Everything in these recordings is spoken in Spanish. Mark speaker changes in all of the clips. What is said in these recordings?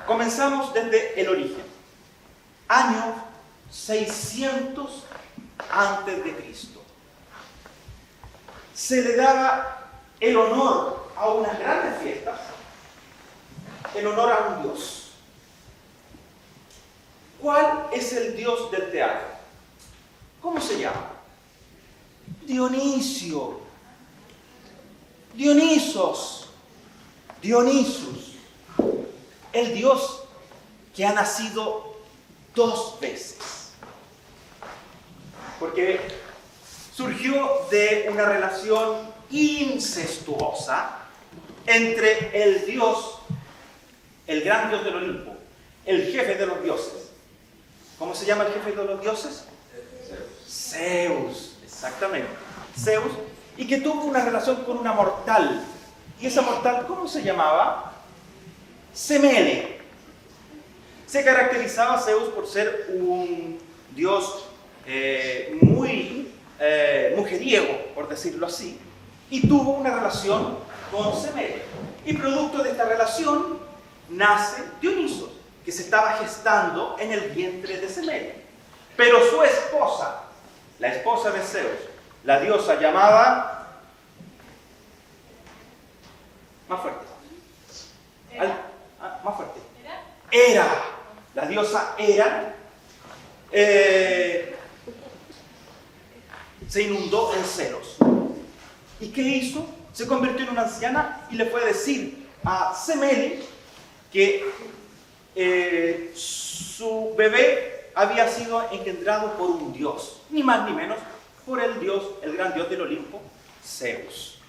Speaker 1: comenzamos desde el origen. Año 600 antes de Cristo. Se le daba el honor a unas grandes fiestas, el honor a un dios. ¿Cuál es el dios del teatro? ¿Cómo se llama? Dionisio. Dionisos. Dionisus. El dios que ha nacido 2 veces. Porque surgió de una relación incestuosa entre el dios, el gran dios del Olimpo, el jefe de los dioses. ¿Cómo se llama el jefe de los dioses? Zeus, exactamente. Zeus, y que tuvo una relación con una mortal. ¿Y esa mortal cómo se llamaba? Semele. Se caracterizaba Zeus por ser un dios muy mujeriego, por decirlo así, y tuvo una relación con Semele. Y producto de esta relación nace Dionisos, que se estaba gestando en el vientre de Semele. Pero su esposa, la esposa de Zeus, la diosa llamada... Más fuerte. Más fuerte. Hera. La diosa Hera se inundó en celos. ¿Y qué hizo? Se convirtió en una anciana y le fue a decir a Semele que su bebé había sido engendrado por un dios, ni más ni menos por el dios, el gran dios del Olimpo, Zeus.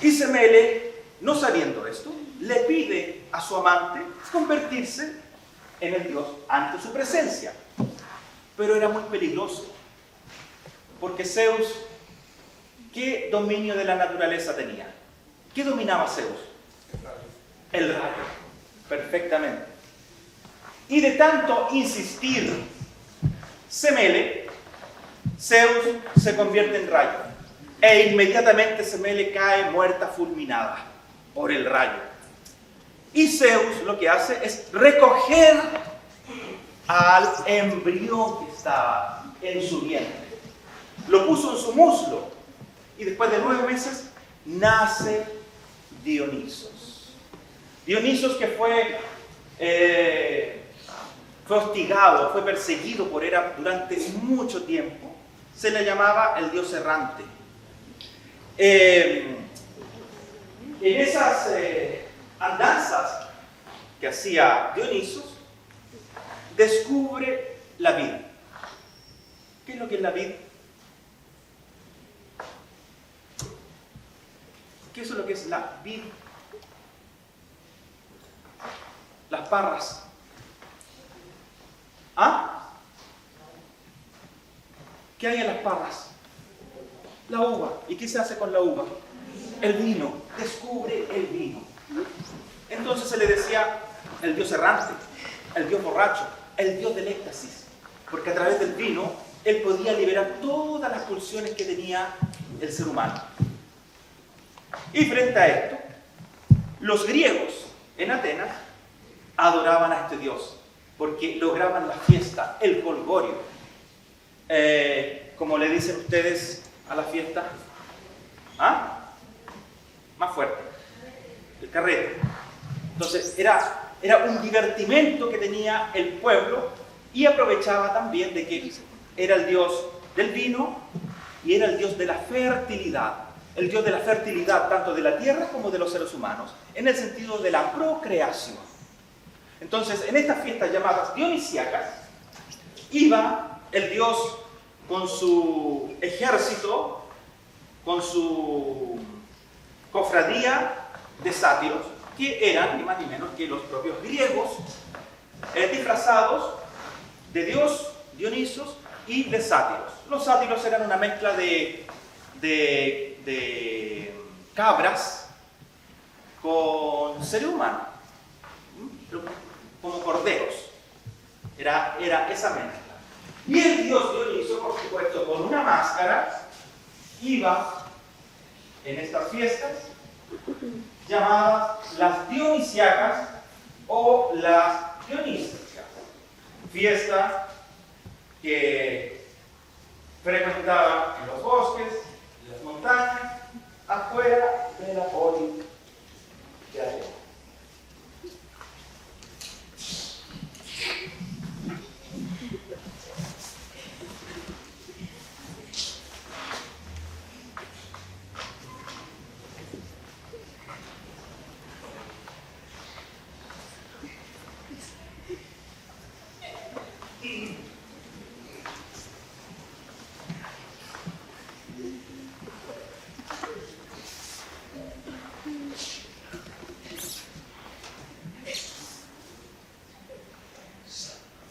Speaker 1: Y Semele, no sabiendo esto, le pide a su amante convertirse en el dios ante su presencia. Pero era muy peligroso, porque Zeus, ¿qué dominio de la naturaleza tenía? ¿Qué dominaba Zeus? El rayo, perfectamente. Y de tanto insistir Semele, Zeus se convierte en rayo. E inmediatamente Semele cae muerta, fulminada por el rayo. Y Zeus lo que hace es recoger al embrión que estaba en su vientre. Lo puso en su muslo. Y después de 9 meses nace Dionisos. Dionisos que fue hostigado, fue perseguido por Hera durante mucho tiempo. Se le llamaba el dios errante. En esas andanzas que hacía Dionisos, descubre la vid. ¿Qué es lo que es la vid? ¿Qué es lo que es la vid? Las parras. ¿Ah? ¿Qué hay en las parras? La uva. ¿Y qué se hace con la uva? El vino. Descubre el vino. Entonces se le decía el dios errante, el dios borracho, el dios del éxtasis. Porque a través del vino él podía liberar todas las pulsiones que tenía el ser humano. Y frente a esto, los griegos en Atenas adoraban a este dios, porque lograban la fiesta, el jolgorio. Como le dicen ustedes a la fiesta, ¿ah? Más fuerte, el carrete. Entonces era un divertimento que tenía el pueblo y aprovechaba también de que era el dios del vino y era el dios de la fertilidad. El dios de la fertilidad tanto de la tierra como de los seres humanos, en el sentido de la procreación. Entonces, en estas fiestas llamadas dionisíacas, iba el dios con su ejército, con su cofradía de sátiros, que eran ni más ni menos que los propios griegos, disfrazados de dios, Dionisos, y de sátiros. Los sátiros eran una mezcla de cabras con ser humano, como corderos. Era esa mezcla. Y el dios Dioniso, por supuesto, con una máscara, iba en estas fiestas llamadas las dionisíacas o las dionisíacas, fiesta que frecuentaban en los bosques, en las montañas, afuera de la polis de Atenas.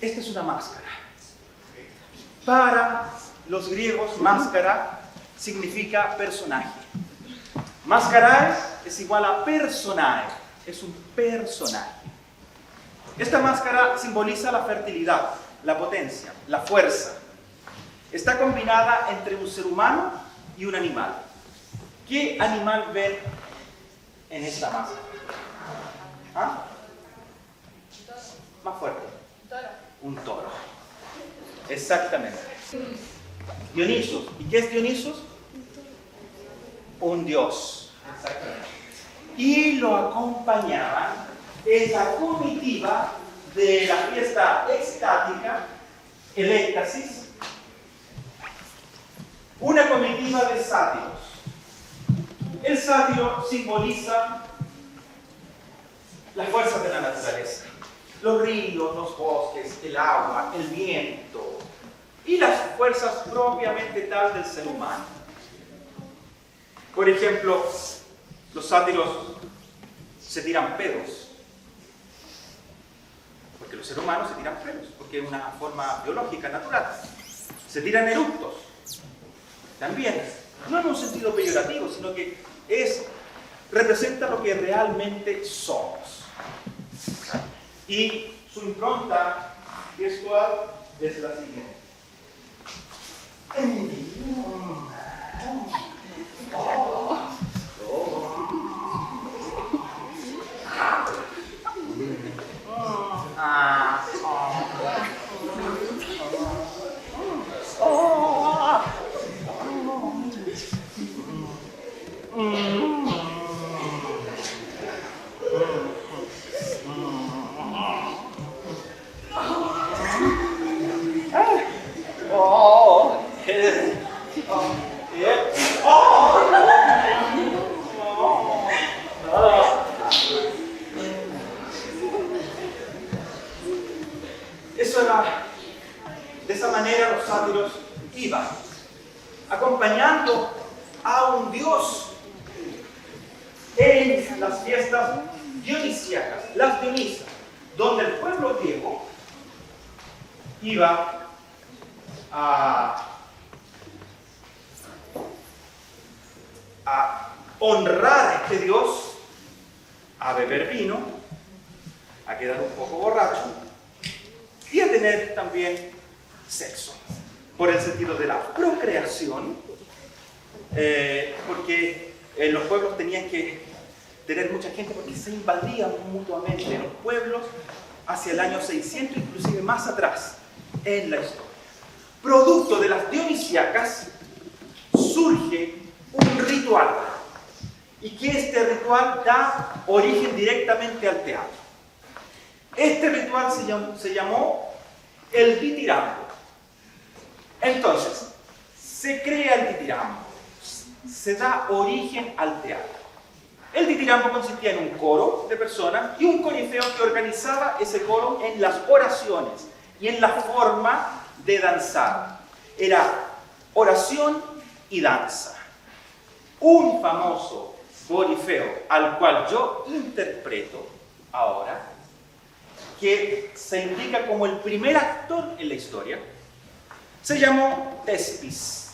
Speaker 1: Esta es una máscara. Para los griegos, máscara significa personaje. Mascarar es igual a personae, es un personaje. Esta máscara simboliza la fertilidad, la potencia, la fuerza. Está combinada entre un ser humano y un animal. ¿Qué animal ven en esta máscara? ¿Ah? Más fuerte. Un toro. Exactamente. Dionisos. ¿Y qué es Dionisos? Un dios. Exactamente. Y lo acompañaban esa comitiva de la fiesta extática, el éxtasis, una comitiva de sátiros. El sátiro simboliza las fuerzas de la naturaleza. Los ríos, los bosques, el agua, el viento y las fuerzas propiamente tal del ser humano. Por ejemplo, los sátiros se tiran pedos, porque los seres humanos se tiran pedos, porque es una forma biológica, natural. Se tiran eructos, también, no en un sentido peyorativo, sino que representa lo que realmente somos. Y su impronta gestual es la siguiente. Eso era, de esa manera los sátiros iban, acompañando a un dios en las fiestas dionisíacas, las Dionisas, donde el pueblo griego iba a honrar a este dios, a beber vino, a quedar un poco borracho y a tener también sexo, por el sentido de la procreación, porque los pueblos tenían que tener mucha gente porque se invadían mutuamente los pueblos hacia el año 600, inclusive más atrás en la historia. Producto de las dionisíacas surge un ritual, y que este ritual da origen directamente al teatro. Este ritual se llamó el ditirambo. Entonces, se crea el ditirambo, se da origen al teatro. El ditirambo consistía en un coro de personas y un corifeo que organizaba ese coro en las oraciones y en la forma de danzar. Era oración y danza. Un famoso corifeo al cual yo interpreto ahora, que se indica como el primer actor en la historia, se llamó Tespis.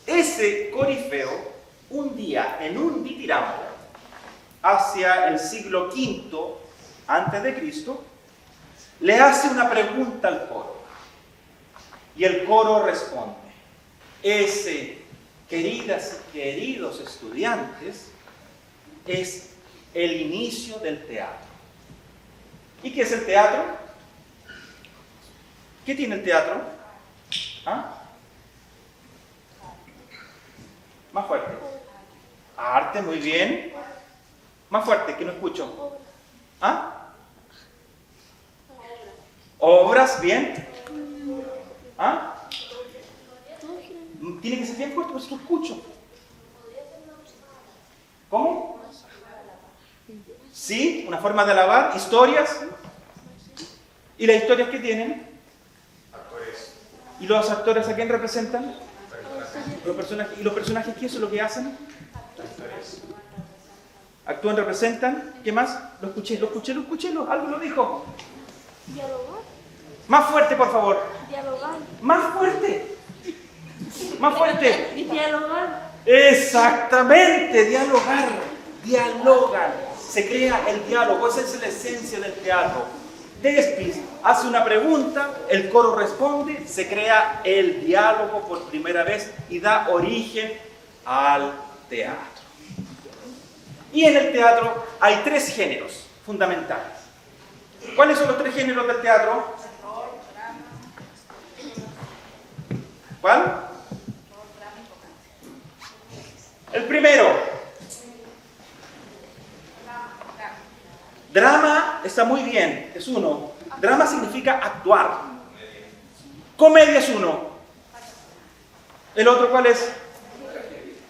Speaker 1: Ese corifeo, un día en un ditirambo, hacia el siglo V antes de Cristo, le hace una pregunta al coro. Y el coro responde: queridas y queridos estudiantes, es el inicio del teatro. ¿Y qué es el teatro? ¿Qué tiene el teatro? ¿Ah? Más fuerte. Arte, muy bien. Más fuerte, que no escucho. ¿Ah? Obras, bien. ¿Ah? Tiene que ser bien fuerte, por eso lo escucho. ¿Cómo? Sí, una forma de alabar. Historias. ¿Y las historias qué tienen?
Speaker 2: Actores.
Speaker 1: ¿Y los actores a quién representan? Los personajes. ¿Y los personajes qué es lo que hacen? Actúan, representan. ¿Qué más? Lo escuché, algo lo dijo.
Speaker 3: Dialogar.
Speaker 1: Más fuerte, por favor.
Speaker 3: Dialogar.
Speaker 1: Más fuerte. Más fuerte.
Speaker 3: Dialogar.
Speaker 1: Exactamente, dialogar. Dialogan. Se crea el diálogo. Esa es la esencia del teatro. Despis hace una pregunta, el coro responde, se crea el diálogo por primera vez y da origen al teatro. Y en el teatro hay 3 géneros fundamentales. ¿Cuáles son los 3 géneros del teatro? ¿Cuál? El primero. Drama está muy bien, es uno. Drama significa actuar. Comedia es uno. ¿El otro cuál es?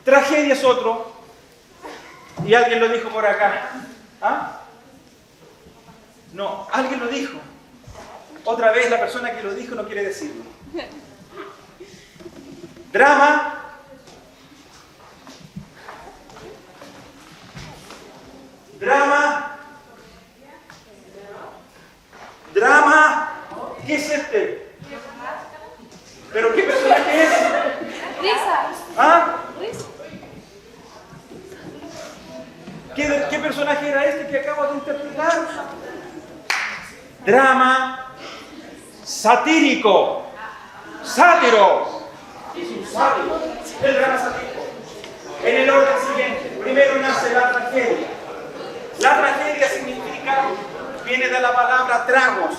Speaker 1: Tragedia es otro. Y alguien lo dijo por acá. ¿Ah? No, alguien lo dijo. Otra vez la persona que lo dijo no quiere decirlo. Drama. Drama. Drama. ¿Qué es este? ¿Pero qué personaje es?
Speaker 3: Risa.
Speaker 1: ¿Ah?
Speaker 3: Risa.
Speaker 1: ¿Qué personaje era este que acabo de interpretar? Drama satírico. Sátiro. Es un sátiro. El drama satírico. En el orden siguiente. Primero nace la tragedia. La tragedia significa, viene de la palabra tragos.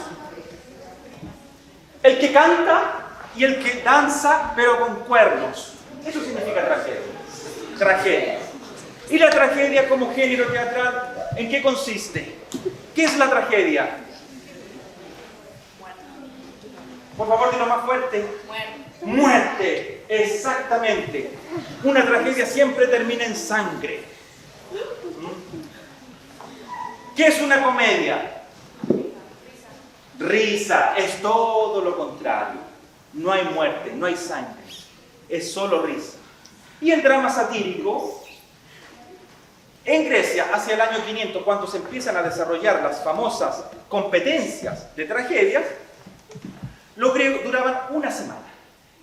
Speaker 1: El que canta y el que danza, pero con cuernos. Eso significa tragedia. Tragedia. ¿Y la tragedia como género teatral, en qué consiste? ¿Qué es la tragedia? Por favor, dilo más fuerte. Muerte, exactamente. Una tragedia siempre termina en sangre. ¿Qué es una comedia? Risa, es todo lo contrario. No hay muerte, no hay sangre, es solo risa. Y el drama satírico, en Grecia, hacia el año 500, cuando se empiezan a desarrollar las famosas competencias de tragedias, los griegos duraban una semana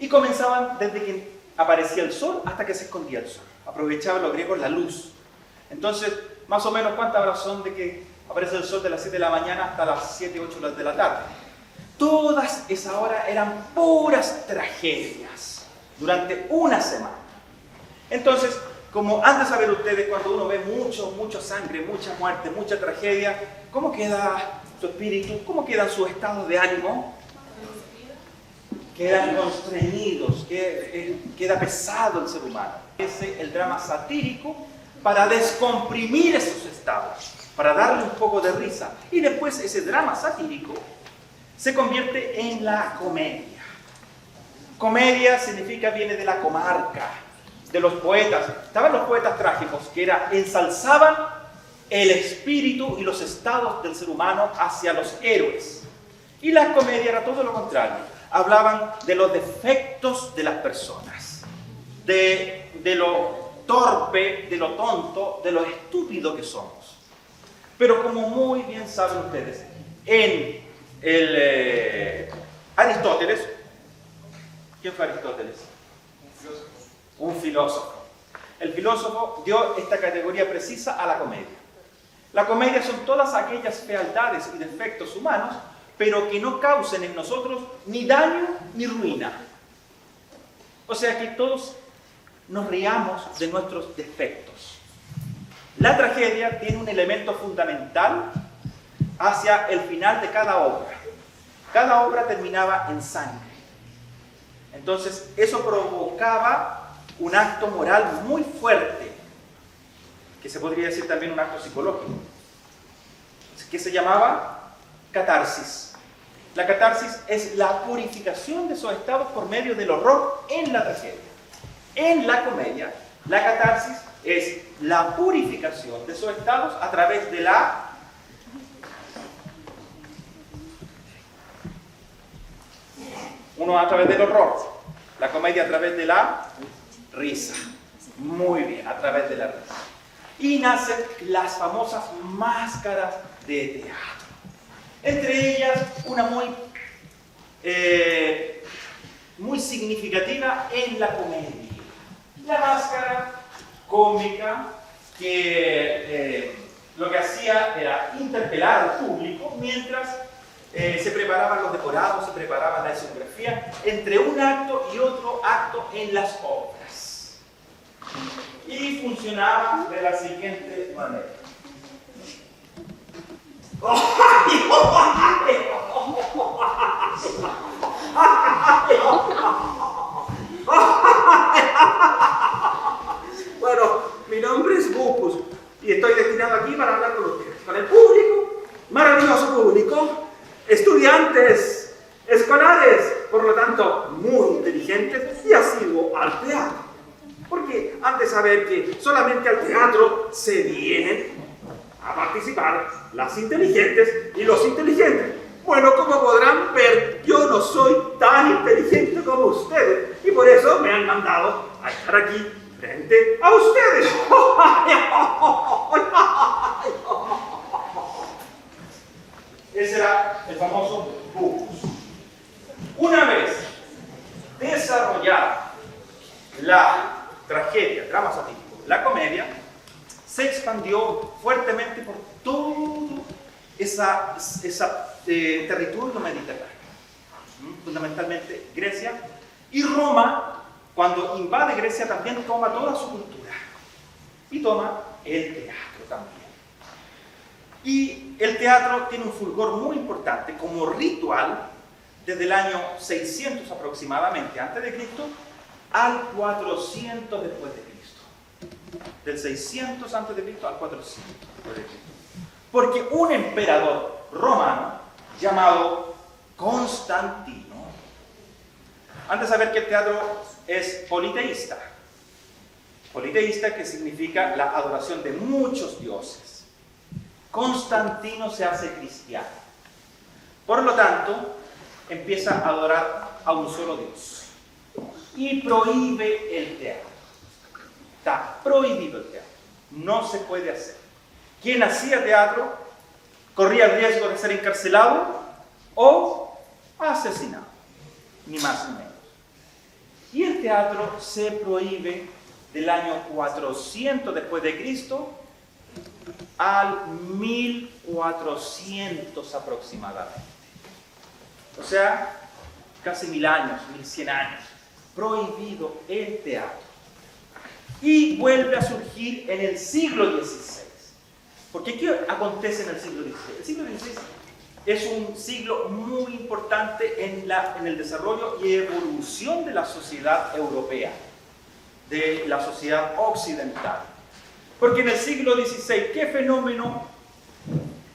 Speaker 1: y comenzaban desde que aparecía el sol hasta que se escondía el sol. Aprovechaban los griegos la luz. Entonces, más o menos, ¿cuántas horas son de que aparece el sol de las 7 de la mañana hasta las 7, 8 de la tarde? Todas esas horas eran puras tragedias durante una semana. Entonces, como han de saber ustedes, cuando uno ve mucha sangre, mucha muerte, mucha tragedia, ¿cómo queda su espíritu? ¿Cómo quedan sus estados de ánimo? Quedan constreñidos, queda pesado el ser humano. Ese es el drama satírico para descomprimir esos estados, para darle un poco de risa. Y después ese drama satírico se convierte en la comedia. Comedia significa, viene de la comarca, de los poetas. Estaban los poetas trágicos que ensalzaban el espíritu y los estados del ser humano hacia los héroes. Y la comedia era todo lo contrario. Hablaban de los defectos de las personas, de lo torpe, de lo tonto, de lo estúpido que somos. Pero como muy bien saben ustedes, en Aristóteles, ¿quién fue Aristóteles? Un filósofo. El filósofo dio esta categoría precisa a la comedia. La comedia son todas aquellas fealdades y defectos humanos, pero que no causen en nosotros ni daño ni ruina. O sea, que todos nos riamos de nuestros defectos. La tragedia tiene un elemento fundamental hacia el final de cada obra. Cada obra terminaba en sangre. Entonces, eso provocaba un acto moral muy fuerte, que se podría decir también un acto psicológico, que se llamaba catarsis. La catarsis es la purificación de esos estados por medio del horror en la tragedia. En la comedia, la catarsis es la purificación de esos estados a través de la uno a través del horror, la comedia a través de la risa. Muy bien, a través de la risa. Y nacen las famosas máscaras de teatro. Entre ellas, una muy significativa en la comedia. La máscara cómica que lo que hacía era interpelar al público mientras se preparaban los decorados, se preparaba la escenografía entre un acto y otro acto en las obras. Y funcionaba de la siguiente manera.
Speaker 4: Bueno, mi nombre es Bupus y estoy destinado aquí para hablar con ustedes, con el público, maravilloso público, estudiantes, escolares, por lo tanto muy inteligentes y asiduos al teatro. Porque han de saber que solamente al teatro se vienen a participar las inteligentes y los inteligentes. Bueno, como podrán ver, yo no soy tan inteligente como ustedes y por eso me han mandado a estar aquí frente a ustedes.
Speaker 1: Ese era el famoso Bupus. Una vez desarrollada la tragedia, drama satírico, la comedia, se expandió fuertemente por todo ese territorio mediterráneo, fundamentalmente Grecia, y Roma, cuando invade Grecia, también toma toda su cultura y toma el teatro también. Y el teatro tiene un fulgor muy importante como ritual desde el año 600 aproximadamente antes de Cristo al 400 después de Cristo. Del 600 antes de Cristo al 400 después de Cristo. Porque un emperador romano llamado Constantino, antes de saber que el teatro es politeísta. Politeísta, que significa la adoración de muchos dioses. Constantino se hace cristiano. Por lo tanto, empieza a adorar a un solo Dios. Y prohíbe el teatro. Está prohibido el teatro. No se puede hacer. Quien hacía teatro corría el riesgo de ser encarcelado o asesinado. Ni más ni menos. Y el teatro se prohíbe del año 400 después de Cristo al 1400 aproximadamente. O sea, casi 1000 años, 1100 años. Prohibido el teatro. Y vuelve a surgir en el siglo XVI. Porque ¿qué acontece en el siglo XVI? El siglo XVI es un siglo muy importante en el desarrollo y evolución de la sociedad europea, de la sociedad occidental. Porque en el siglo XVI, ¿qué fenómeno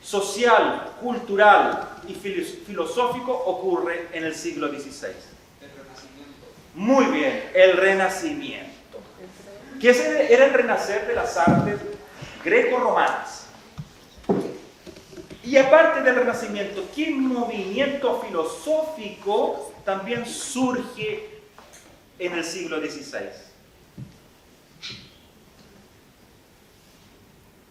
Speaker 1: social, cultural y filosófico ocurre en el siglo XVI?
Speaker 2: El Renacimiento.
Speaker 1: Muy bien, el Renacimiento. Que ese era el renacer de las artes greco-romanas. Y aparte del Renacimiento, ¿qué movimiento filosófico también surge en el siglo XVI?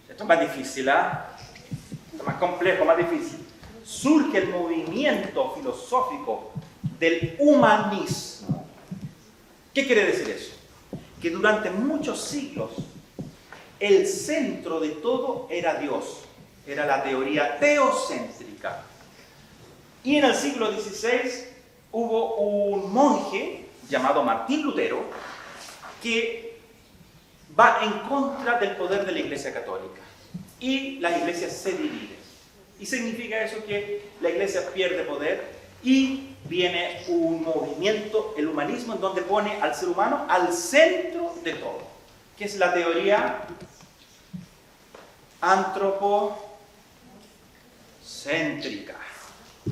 Speaker 1: Esto es más difícil, Esto es más complejo, más difícil. Surge el movimiento filosófico del humanismo. ¿Qué quiere decir eso? Que durante muchos siglos el centro de todo era Dios. Era la teoría teocéntrica. Y en el siglo XVI hubo un monje llamado Martín Lutero que va en contra del poder de la Iglesia Católica. Y la Iglesia se divide. Y significa eso que la Iglesia pierde poder y viene un movimiento, el humanismo, en donde pone al ser humano al centro de todo, que es la teoría antropocéntrica.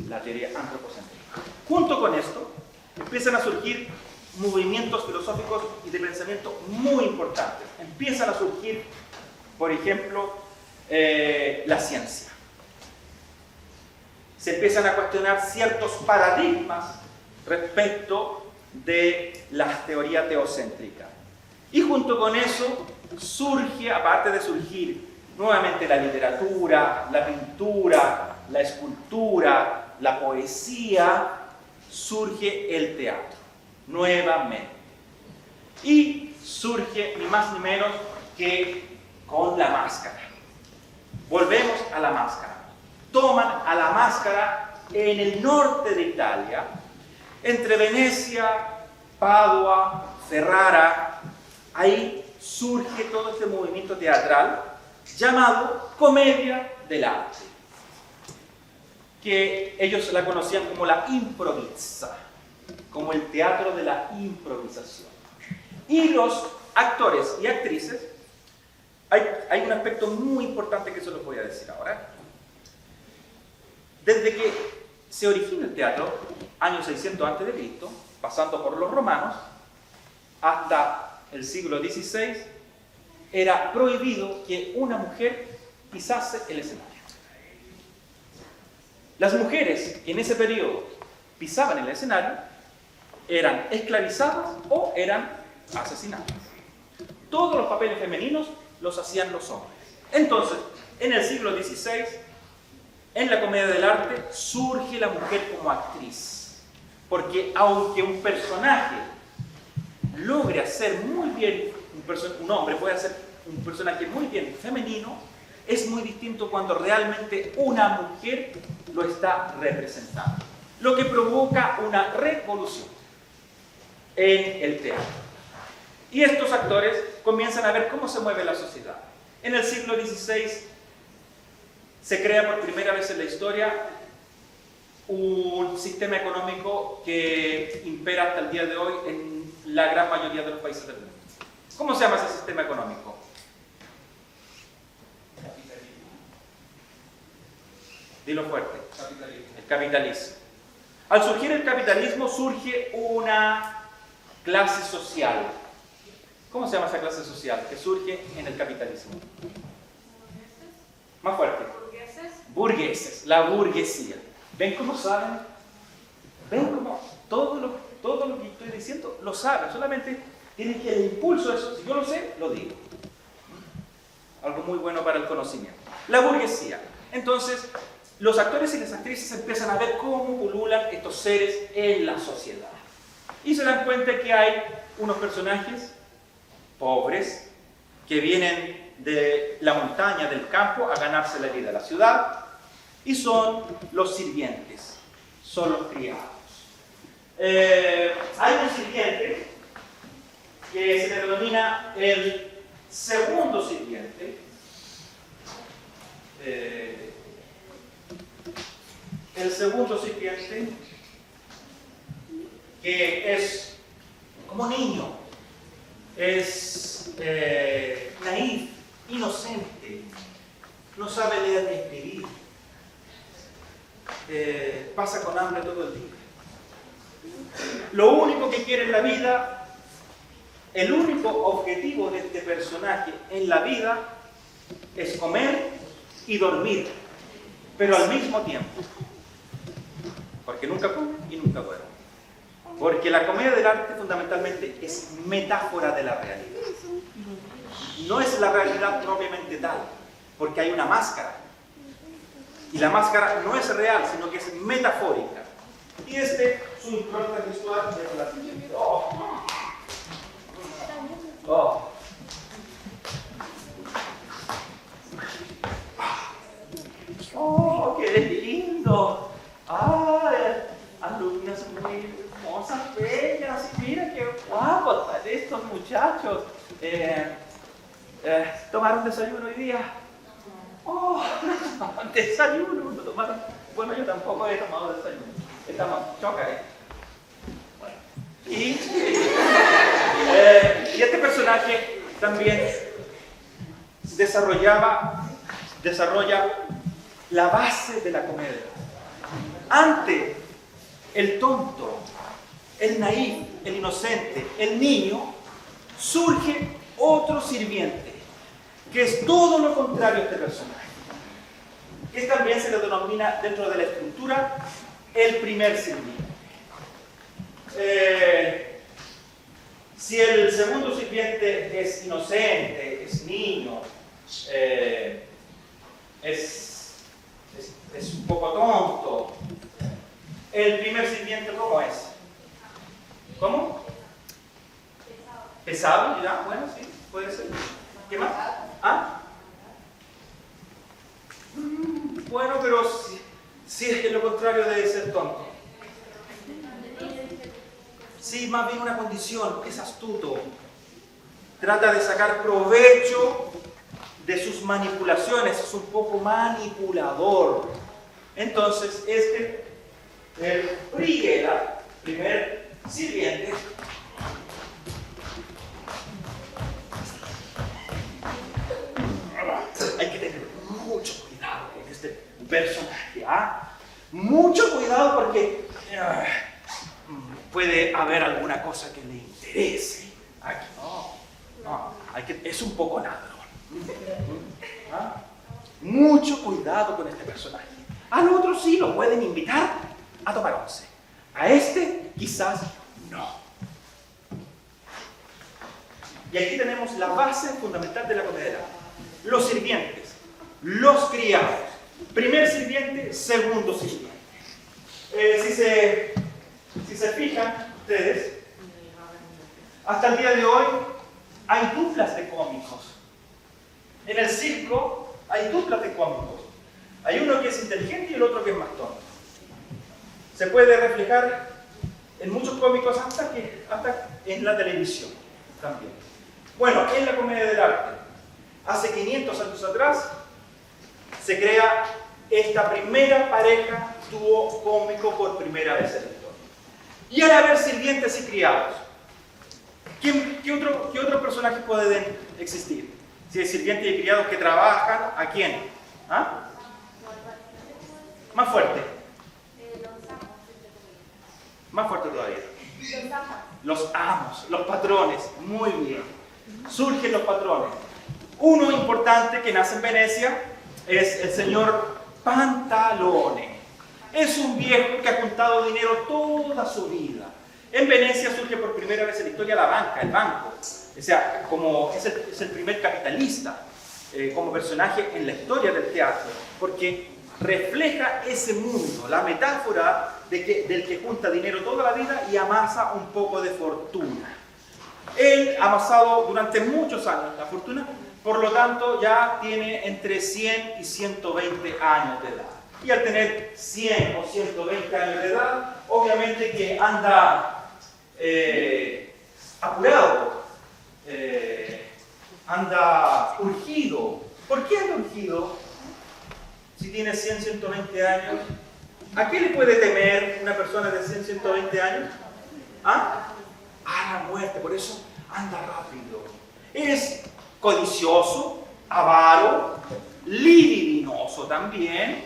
Speaker 1: La teoría antropocéntrica. Junto con esto, empiezan a surgir movimientos filosóficos y de pensamiento muy importantes. Empiezan a surgir, por ejemplo, la ciencia. Se empiezan a cuestionar ciertos paradigmas respecto de la teoría teocéntrica. Y junto con eso surge, aparte de surgir nuevamente la literatura, la pintura, la escultura, la poesía, surge el teatro, nuevamente. Y surge ni más ni menos que con la máscara. Volvemos a la máscara. Toman a la máscara en el norte de Italia, entre Venecia, Padua, Ferrara. Ahí surge todo este movimiento teatral llamado comedia del arte, que ellos la conocían como la improvisa, como el teatro de la improvisación. Y los actores y actrices, hay un aspecto muy importante que se los voy a decir ahora. Desde que se origina el teatro, año 600 a.C., pasando por los romanos, hasta el siglo XVI, era prohibido que una mujer pisase el escenario. Las mujeres que en ese periodo pisaban el escenario eran esclavizadas o eran asesinadas. Todos los papeles femeninos los hacían los hombres. Entonces, en el siglo XVI, en la comedia del arte surge la mujer como actriz, porque aunque un personaje logre hacer muy bien, un hombre puede hacer un personaje muy bien femenino, es muy distinto cuando realmente una mujer lo está representando, lo que provoca una revolución en el teatro. Y estos actores comienzan a ver cómo se mueve la sociedad. En el siglo XVI se crea por primera vez en la historia un sistema económico que impera hasta el día de hoy en la gran mayoría de los países del mundo. ¿Cómo se llama ese sistema económico?
Speaker 2: Capitalismo.
Speaker 1: Dilo fuerte.
Speaker 2: Capitalismo.
Speaker 1: El capitalismo. Al surgir el capitalismo surge una clase social. ¿Cómo se llama esa clase social que surge en el capitalismo? Más fuerte. Burgueses, la burguesía. ¿Ven cómo saben? ¿Ven cómo todo lo que estoy diciendo lo saben? Solamente tienen que el impulso de eso. Si yo lo sé, lo digo. Algo muy bueno para el conocimiento. La burguesía. Entonces, los actores y las actrices empiezan a ver cómo pululan estos seres en la sociedad. Y se dan cuenta que hay unos personajes pobres que vienen de la montaña, del campo, a ganarse la vida a la ciudad, y son los sirvientes, son los criados. Hay un sirviente que se le denomina el segundo sirviente. El segundo sirviente, que es como niño, es naif, inocente, no sabe leer ni escribir, pasa con hambre todo el día. Lo único que quiere en la vida, el único objetivo de este personaje en la vida es comer y dormir, pero al mismo tiempo, porque nunca come y nunca duerme. Porque la comedia del arte fundamentalmente es metáfora de la realidad. No es la realidad propiamente tal, porque hay una máscara. Y la máscara no es real, sino que es metafórica. Y su impronta visual es la siguiente. ¡Oh, qué lindo! ¡Ay! Alumnas muy hermosas, bellas. Mira qué guapos están estos muchachos. ¿Tomaron desayuno hoy día? Oh, desayuno, no tomaron. Bueno, yo tampoco he tomado desayuno. Estamos chocares. Bueno. Y este personaje también desarrolla la base de la comedia. Ante el tonto, el naif, el inocente, el niño, surge otro sirviente, que es todo lo contrario a este personaje, que también se le denomina dentro de la estructura el primer sirviente. Si el segundo sirviente es inocente, es niño, es un poco tonto, el primer sirviente, ¿cómo es? ¿Cómo? Pesado, ¿ya? Bueno, sí, puede ser. ¿Qué más? ¿Ah? Bueno, pero sí es lo contrario de ser tonto. Sí, más bien una condición, es astuto. Trata de sacar provecho de sus manipulaciones, es un poco manipulador. Entonces, el Briguela, primer sirviente, hay que tener mucho cuidado con este personaje, ¿ah? Mucho cuidado porque puede haber alguna cosa que le interese. Aquí no, es un poco ladrón. ¿Ah? Mucho cuidado con este personaje. Al otro sí lo pueden invitar a tomar once. A este quizás no. Y aquí tenemos la base fundamental de la comedia. Los sirvientes, los criados. Primer sirviente, segundo sirviente. Si se fijan ustedes, hasta el día de hoy hay duplas de cómicos. En el circo hay duplas de cómicos. Hay uno que es inteligente y el otro que es más tonto. Se puede reflejar en muchos cómicos hasta en la televisión también. Bueno, en la comedia del arte, hace 500 años atrás, se crea esta primera pareja dúo cómico por primera vez en la historia. Y al haber sirvientes y criados, ¿qué otros personajes pueden existir? Si hay sirvientes y criados que trabajan, ¿a quién? ¿Ah? Más fuerte. Más fuerte todavía. Los amos, los patrones. Muy bien. Surgen los patrones. Uno importante que nace en Venecia es el señor Pantalone. Es un viejo que ha juntado dinero toda su vida. En Venecia surge por primera vez en la historia la banca, el banco. O sea, es el primer capitalista como personaje en la historia del teatro, porque refleja ese mundo, la metáfora del que junta dinero toda la vida y amasa un poco de fortuna. Él ha amasado durante muchos años la fortuna, por lo tanto ya tiene entre 100 y 120 años de edad. Y al tener 100 o 120 años de edad, obviamente que anda apurado, anda urgido. ¿Por qué anda urgido? Si tiene 100, 120 años, ¿a qué le puede temer una persona de 100, 120 años? ¿Ah? A la muerte, por eso anda rápido. Es codicioso, avaro, libidinoso también,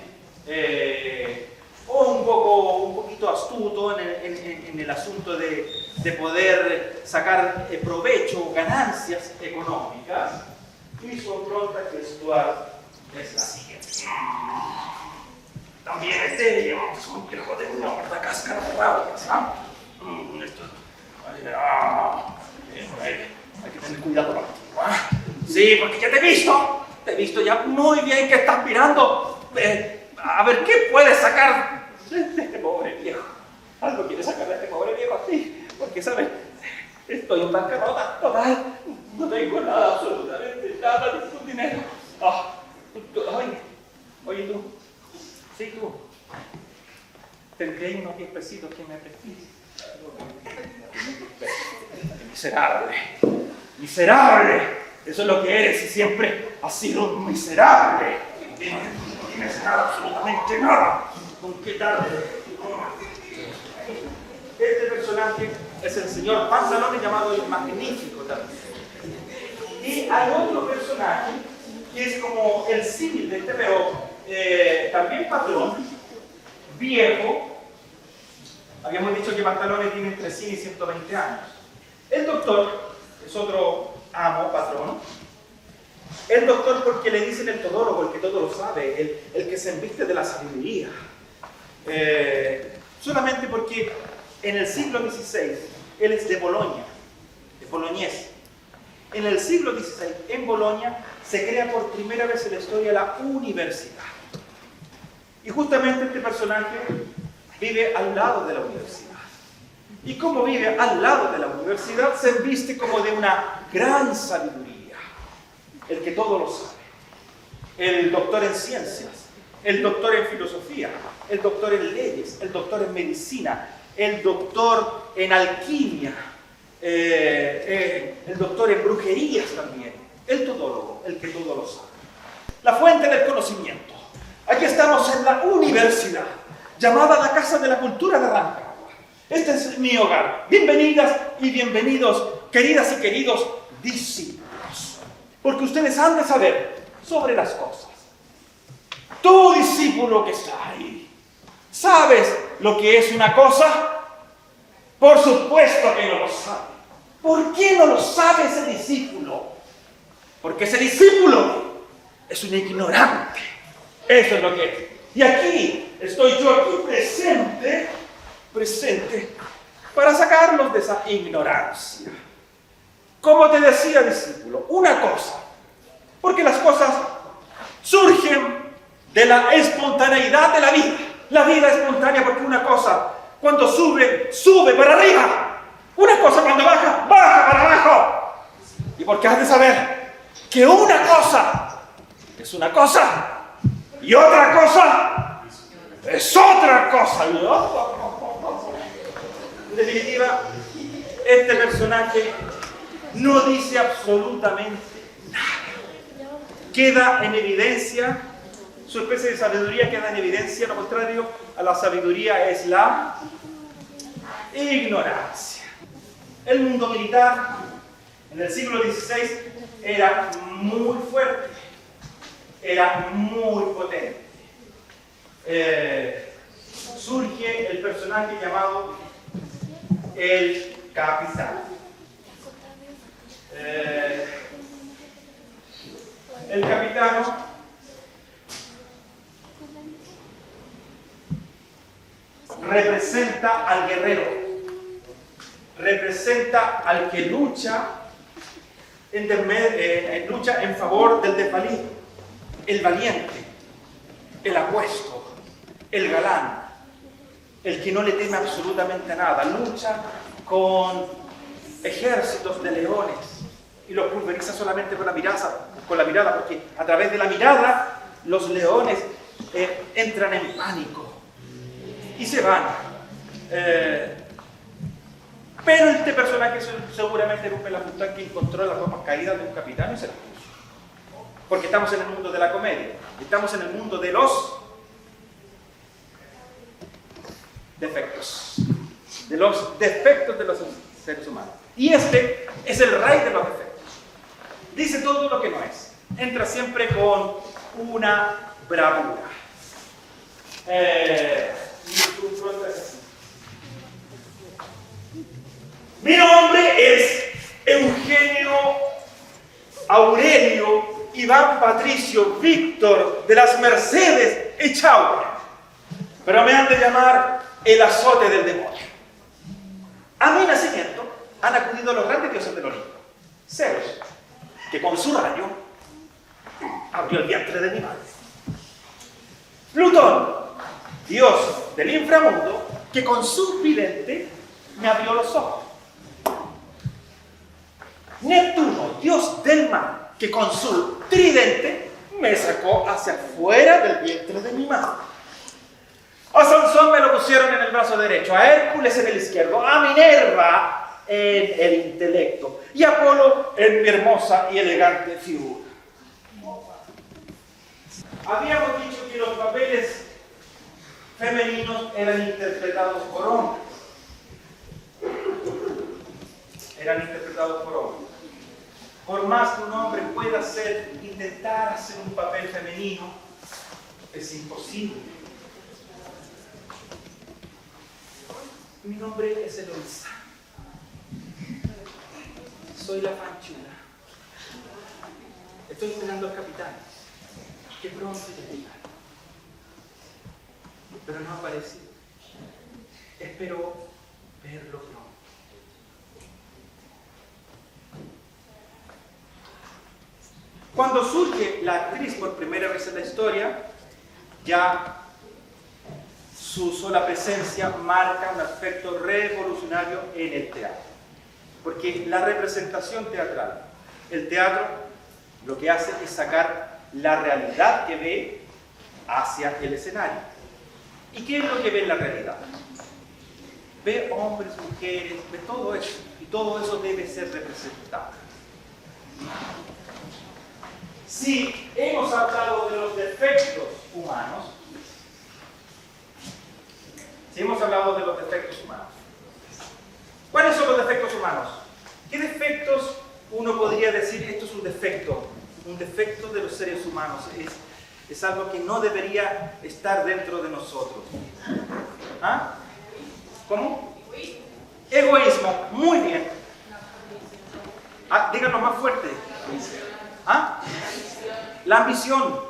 Speaker 1: o un poquito astuto en el asunto de poder sacar provecho, ganancias económicas. Y su impronta gestual es la siguiente. También es un viejo de una gorda cáscara de rabias, ¿ah? Hay que tener cuidado contigo, ¿ah? Sí, porque ya te he visto ya muy bien que estás mirando. A ver, ¿qué puedes sacar de este pobre viejo? Algo quieres sacar de este pobre viejo, sí, porque, ¿sabes? Estoy en bancarrota total, no tengo nada, absolutamente nada de tu dinero. Oye tú, sí tú, tendré unos 10 pesitos que me prestes. Miserable, miserable. Eso es lo que eres y siempre has sido un miserable. No tienes nada, absolutamente nada con qué dar. Este personaje es el señor Pantalone, llamado el Magnífico también. Y hay otro personaje que es como el símil de este, pero también patrón, viejo. Habíamos dicho que Pantalone tiene entre 100 y 120 años. El doctor es otro amo, patrón. El doctor porque le dicen el todólogo, el que todo lo sabe, el que se embiste de la sabiduría. Solamente porque en el siglo XVI, él es de Bolonia, de boloñés. En el siglo XVI, en Bolonia, se crea por primera vez en la historia la universidad. Y justamente este personaje vive al lado de la universidad. Y como vive al lado de la universidad, se viste como de una gran sabiduría. El que todo lo sabe. El doctor en ciencias, el doctor en filosofía, el doctor en leyes, el doctor en medicina, el doctor en alquimia, el doctor en brujerías también, el todólogo, el que todo lo sabe. La fuente del conocimiento. Aquí estamos en la universidad, llamada la Casa de la Cultura de Rancagua. Este es mi hogar. Bienvenidas y bienvenidos, queridas y queridos discípulos. Porque ustedes han de saber sobre las cosas. Tú, discípulo que está ahí, ¿sabes lo que es una cosa? Por supuesto que no lo sabe. ¿Por qué no lo sabe ese discípulo? Porque ese discípulo es un ignorante. Eso es lo que es. Y aquí estoy yo aquí presente para sacarlos de esa ignorancia. Como te decía, discípulo, una cosa, porque las cosas surgen de la espontaneidad de la vida. La vida espontánea, porque una cosa cuando sube, sube para arriba. Una cosa cuando baja, baja para abajo. Y porque has de saber que una cosa es una cosa y otra cosa es otra cosa. En definitiva, este personaje no dice absolutamente nada. Queda en evidencia, su especie de sabiduría queda en evidencia, lo contrario a la sabiduría es la ignorancia. El mundo militar en el siglo XVI era muy fuerte, era muy potente. Surge el personaje llamado el capitán. El capitano representa al guerrero, representa al que lucha en favor del desvalido, el valiente, el apuesto, el galán, el que no le teme absolutamente nada, lucha con ejércitos de leones y los pulveriza solamente con la mirada, porque a través de la mirada los leones entran en pánico y se van. Pero este personaje seguramente era un pelafustán que encontró las ropas caídas de un capitán y se las puso. Porque estamos en el mundo de la comedia, estamos en el mundo de los defectos, de los los seres humanos. Y este es el rey de los defectos. Dice todo lo que no es. Entra siempre con una bravura. Mi nombre es Eugenio Aurelio Iván Patricio Víctor de las Mercedes Echauri, pero me han de llamar el azote del demonio. A mi nacimiento han acudido los grandes dioses del Olimpo, Zeus, que con su rayo abrió el vientre de mi madre; Plutón, dios del inframundo, que con su vidente me abrió los ojos; Neptuno, dios del mar, que con su tridente me sacó hacia afuera del vientre de mi madre. A Sansón me lo pusieron en el brazo derecho, a Hércules en el izquierdo, a Minerva en el intelecto y Apolo en mi hermosa y elegante figura. Habíamos dicho que los papeles femeninos eran interpretados por hombres. Eran interpretados por hombres. Por más que un hombre pueda intentar hacer un papel femenino, es imposible. Mi nombre es Eloisa. Soy la fanchula. Estoy esperando al capitán, que pronto llegará. Pero no ha aparecido. Espero verlo pronto. Cuando surge la actriz por primera vez en la historia, ya su sola presencia marca un aspecto revolucionario en el teatro. Porque la representación teatral, el teatro lo que hace es sacar la realidad que ve hacia el escenario. ¿Y qué es lo que ve en la realidad? Ve hombres, mujeres, ve todo eso. Y todo eso debe ser representado. Si hemos hablado de los defectos humanos, ¿cuáles son los defectos humanos? ¿Qué defectos uno podría decir esto es un defecto? Un defecto de los seres humanos es algo que no debería estar dentro de nosotros. ¿Ah? ¿Cómo? Egoísmo. Muy bien. Díganlo más fuerte. ¿Ah? La ambición.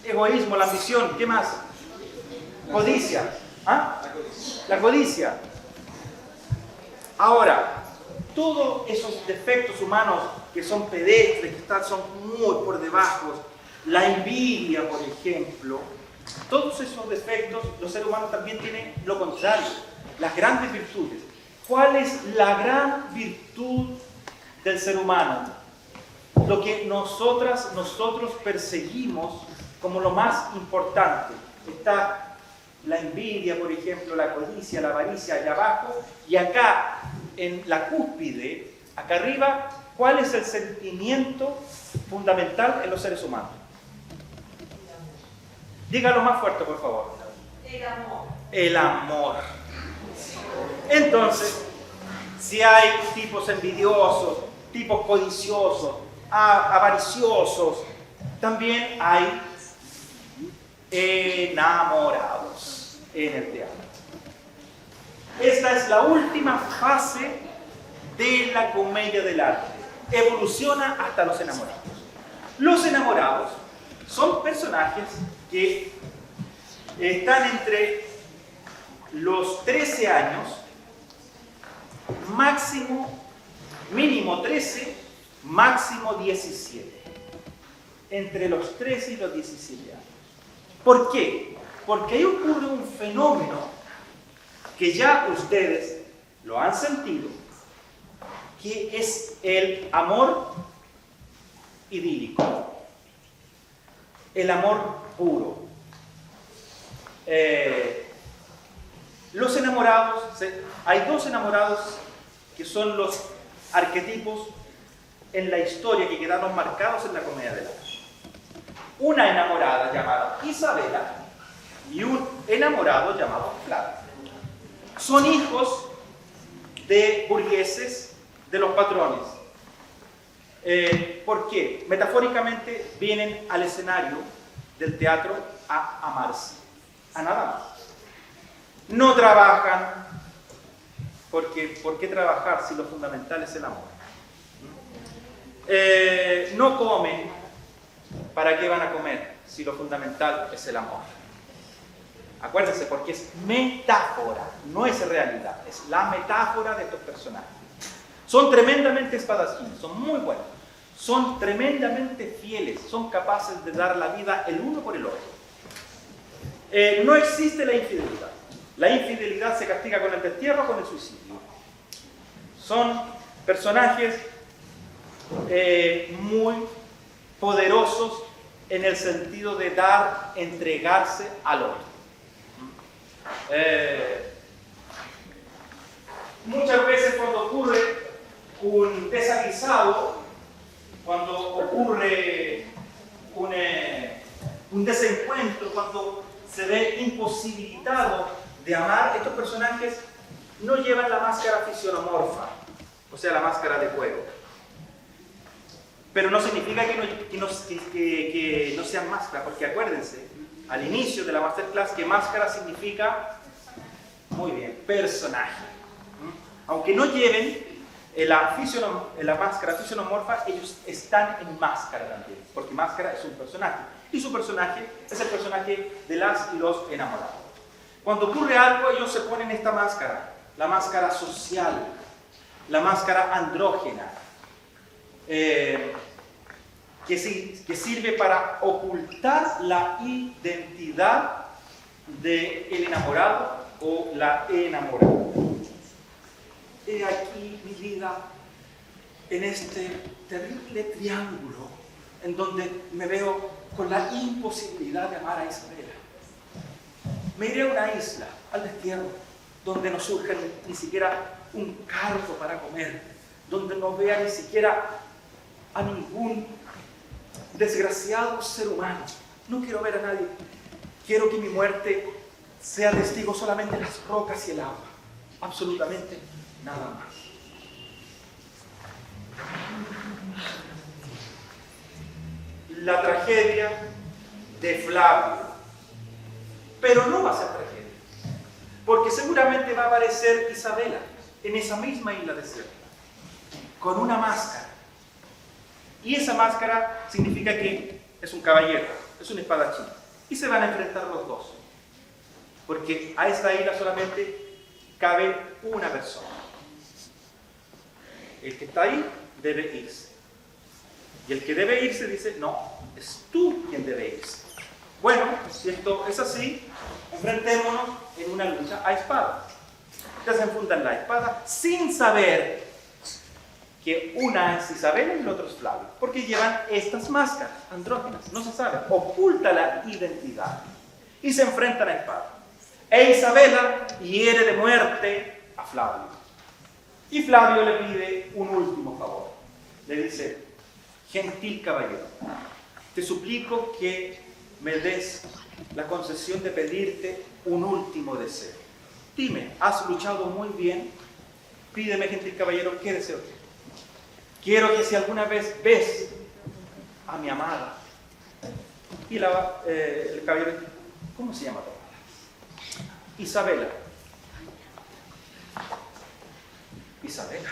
Speaker 1: Egoísmo, la ambición. ¿Qué más? Codicia. ¿Ah? La codicia. Ahora, todos esos defectos humanos que son pedestres, que son muy por debajo, la envidia, por ejemplo, todos esos defectos, los seres humanos también tienen lo contrario, las grandes virtudes. ¿Cuál es la gran virtud del ser humano? Lo que nosotros perseguimos como lo más importante. Está la envidia, por ejemplo, la codicia, la avaricia allá abajo, y acá, en la cúspide, acá arriba, ¿cuál es el sentimiento fundamental en los seres humanos? Dígalo más fuerte, por favor.
Speaker 5: El amor.
Speaker 1: El amor. Entonces, si hay tipos envidiosos, tipos codiciosos, avariciosos, también hay enamorados en el teatro. Esta es la última fase de la comedia del arte. Evoluciona hasta los enamorados. Los enamorados son personajes que están entre los 13 años, mínimo 13, máximo 17. Entre los 13 y los 17 años. ¿Por qué? Porque ahí ocurre un fenómeno que ya ustedes lo han sentido, que es el amor idílico, el amor puro. Los enamorados, hay dos enamorados que son los arquetipos en la historia que quedaron marcados en la comedia del arte. Una enamorada llamada Isabela y un enamorado llamado Flavio. Son hijos de burgueses, de los patrones. ¿Por qué? Metafóricamente vienen al escenario del teatro a amarse, a nada más. No trabajan, porque ¿por qué trabajar si lo fundamental es el amor? No comen, ¿para qué van a comer si lo fundamental es el amor? Acuérdense, porque es metáfora, no es realidad, es la metáfora de estos personajes. Son tremendamente espadachines, son muy buenos, son tremendamente fieles, son capaces de dar la vida el uno por el otro. No existe la infidelidad. La infidelidad se castiga con el destierro o con el suicidio. Son personajes muy poderosos en el sentido de entregarse al otro. Muchas veces cuando ocurre un desaguisado, cuando ocurre un desencuentro, cuando se ve imposibilitado de amar, estos personajes no llevan la máscara fisionomorfa, o sea, la máscara de juego. Pero no significa que no sean máscaras, porque acuérdense, al inicio de la masterclass, que máscara significa, muy bien, personaje. Aunque no lleven la máscara fisionomorfa, ellos están en máscara también, porque máscara es un personaje, y su personaje es el personaje de las y los enamorados. Cuando ocurre algo, ellos se ponen esta máscara, la máscara social, la máscara andrógena, que sirve para ocultar la identidad del enamorado o la enamorada. He aquí mi vida en este terrible triángulo en donde me veo con la imposibilidad de amar a Isabela. Me iré a una isla, al destierro, donde no surja ni siquiera un cardo para comer, donde no vea ni siquiera a ningún desgraciado ser humano. No quiero ver a nadie. Quiero que mi muerte sea testigo solamente de las rocas y el agua. Absolutamente nada más. La tragedia de Flavio. Pero no va a ser tragedia, porque seguramente va a aparecer Isabela en esa misma isla desierta, con una máscara. Y esa máscara significa que es un caballero, es un espadachín. Y se van a enfrentar los dos, porque a esta isla solamente cabe una persona. El que está ahí debe irse. Y el que debe irse dice, no, es tú quien debe irse. Bueno, si esto es así, enfrentémonos en una lucha a espada. Desenfundan la espada sin saber que una es Isabela y el otro es Flavio, porque llevan estas máscaras andrógenas, no se sabe, oculta la identidad. Y se enfrentan a espada. E Isabela hiere de muerte a Flavio. Y Flavio le pide un último favor. Le dice, gentil caballero, te suplico que me des la concesión de pedirte un último deseo. Dime, has luchado muy bien, pídeme, gentil caballero, ¿qué deseo tienes? Quiero que si alguna vez ves a mi amada, y el caballero dice, ¿cómo se llama tu amada? Isabela. Isabela.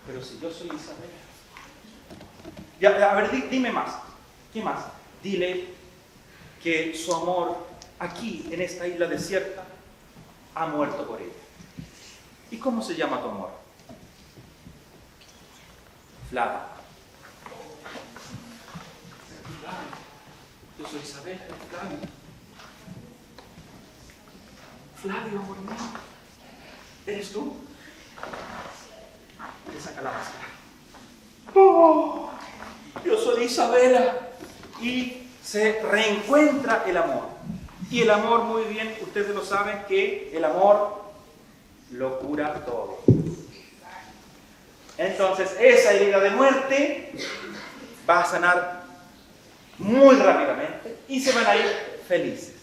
Speaker 1: Pero si yo soy Isabela. Ya, a ver, dime más. ¿Qué más? Dile que su amor aquí, en esta isla desierta, ha muerto por ella. ¿Y cómo se llama tu amor? Flavio. Yo soy Isabela, Flavio. Flavio, amor mío. ¿Eres tú? Le saca la máscara. ¡Oh! Yo soy Isabela. Y se reencuentra el amor. Y el amor, muy bien, ustedes lo saben, que el amor lo cura todo. Entonces, esa herida de muerte va a sanar muy rápidamente y se van a ir felices.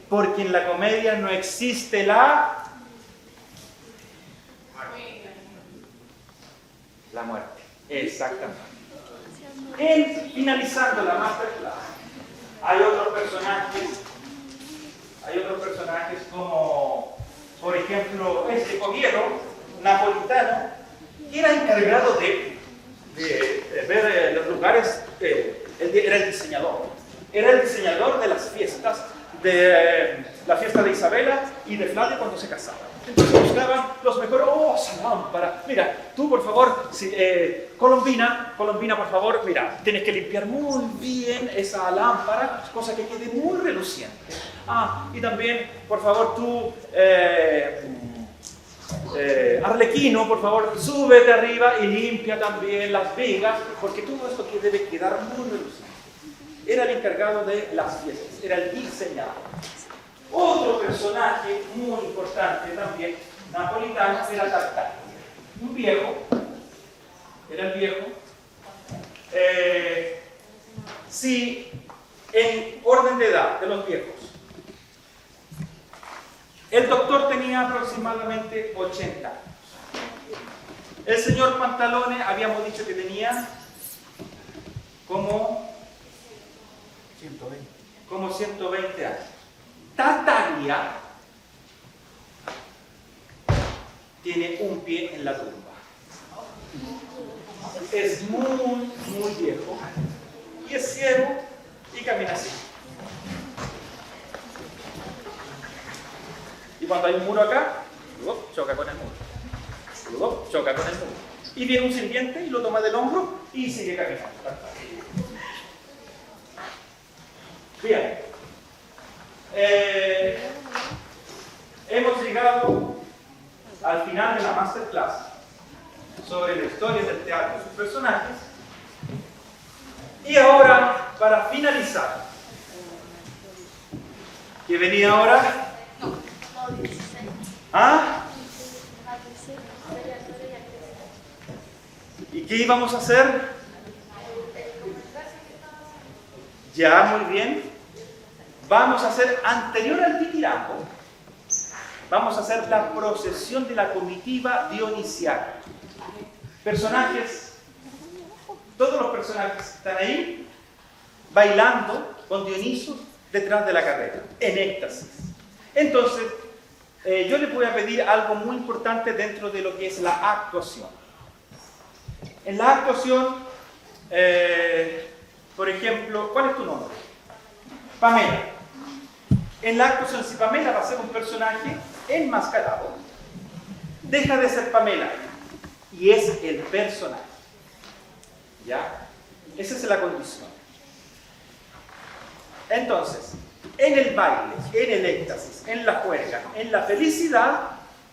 Speaker 1: Porque en la comedia no existe la muerte. Exactamente. Finalizando la masterclass, hay otros personajes como, por ejemplo, este Coviero napolitano, que era encargado de ver los lugares, era el diseñador. Era el diseñador de las fiestas, de la fiesta de Isabela y de Flavio cuando se casaban. Entonces buscaban los mejores, esa lámpara, mira, tú por favor, Colombina, por favor, mira, tienes que limpiar muy bien esa lámpara, cosa que quede muy reluciente. Y también, por favor, tú, Arlequino, por favor, súbete arriba y limpia también las vigas, porque todo esto que debe quedar muy reluciente. Era el encargado de las fiestas, era el diseñador. Otro personaje muy importante también, napolitano, era Tartaglia, un viejo era el viejo. Si en orden de edad de los viejos, el doctor tenía aproximadamente 80 años. El señor Pantalone habíamos dicho que tenía como 120 años. Tartaglia tiene un pie en la tumba. Es muy viejo y es ciego y camina así. Y cuando hay un muro acá, choca con el muro. Choca con el muro. Y viene un sirviente y lo toma del hombro y sigue caminando. Bien. Hemos llegado al final de la masterclass sobre la historia del teatro y sus personajes. Y ahora, para finalizar, ¿qué venía ahora? ¿Ah? ¿Y qué íbamos a hacer? Ya, muy bien. Vamos a hacer, anterior al Titirambo, vamos a hacer la procesión de la comitiva dionisiaca. Personajes, todos los personajes están ahí, bailando con Dioniso detrás de la carreta, en éxtasis. Entonces, yo les voy a pedir algo muy importante dentro de lo que es la actuación. En la actuación, por ejemplo, ¿cuál es tu nombre? Pamela. En la actuación, si Pamela va a ser un personaje enmascarado, deja de ser Pamela y es el personaje. ¿Ya? Esa es la condición. Entonces, en el baile, en el éxtasis, en la juerga, en la felicidad,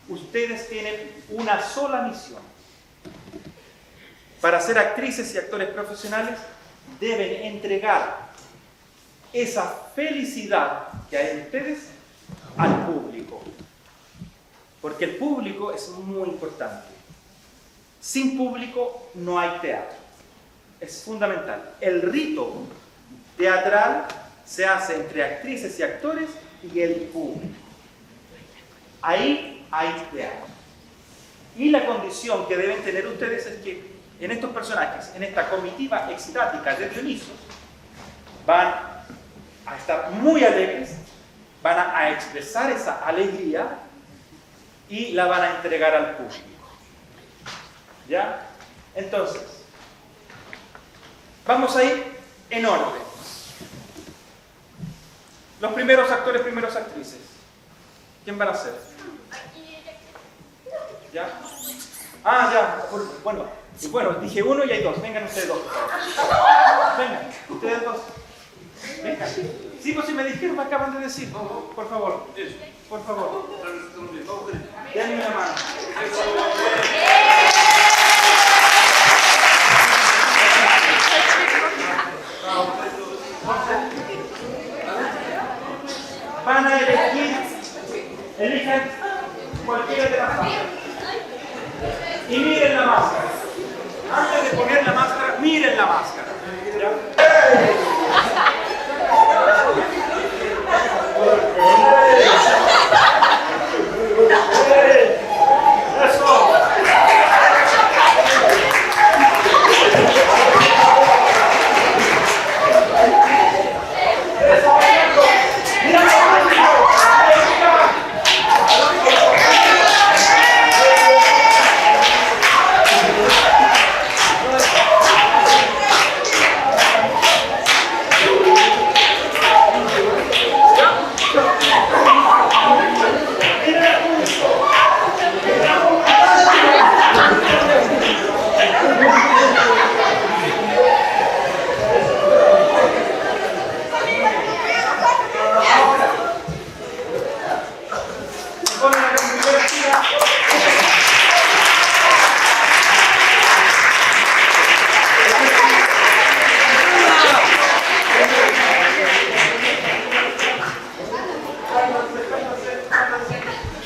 Speaker 1: ustedes tienen una sola misión. Para ser actrices y actores profesionales, deben entregar esa felicidad que hay en ustedes al público. Porque el público es muy importante. Sin público no hay teatro. Es fundamental. El rito teatral se hace entre actrices y actores y el público. Ahí hay teatro. Y la condición que deben tener ustedes es que en estos personajes, en esta comitiva extática de Dioniso, van a estar muy alegres, van a expresar esa alegría y la van a entregar al público. ¿Ya? Entonces, vamos a ir en orden. Los primeros actores, primeras actrices. ¿Quién van a ser? ¿Ya? Ah, ya. Bueno, dije uno y hay dos. Vengan ustedes dos. Vengan, ustedes dos. Vengan. Sí, pues si me dijeron, me acaban de decir. Por favor. Por favor. Denme una mano. Van a elegir, elijan cualquiera de las máscaras. Y miren la máscara. Antes de poner la máscara, miren la máscara. ¿Ya? Eso.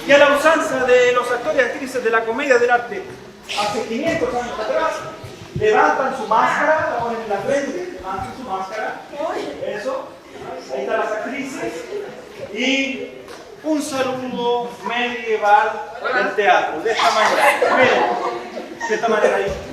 Speaker 1: Y a la usanza de los actores y actrices de la comedia del arte hace 500 años atrás, levantan su máscara, la ponen en la frente, levantan su máscara, eso, ahí están las actrices, y un saludo medieval del teatro, de esta manera, miren, de esta manera ahí.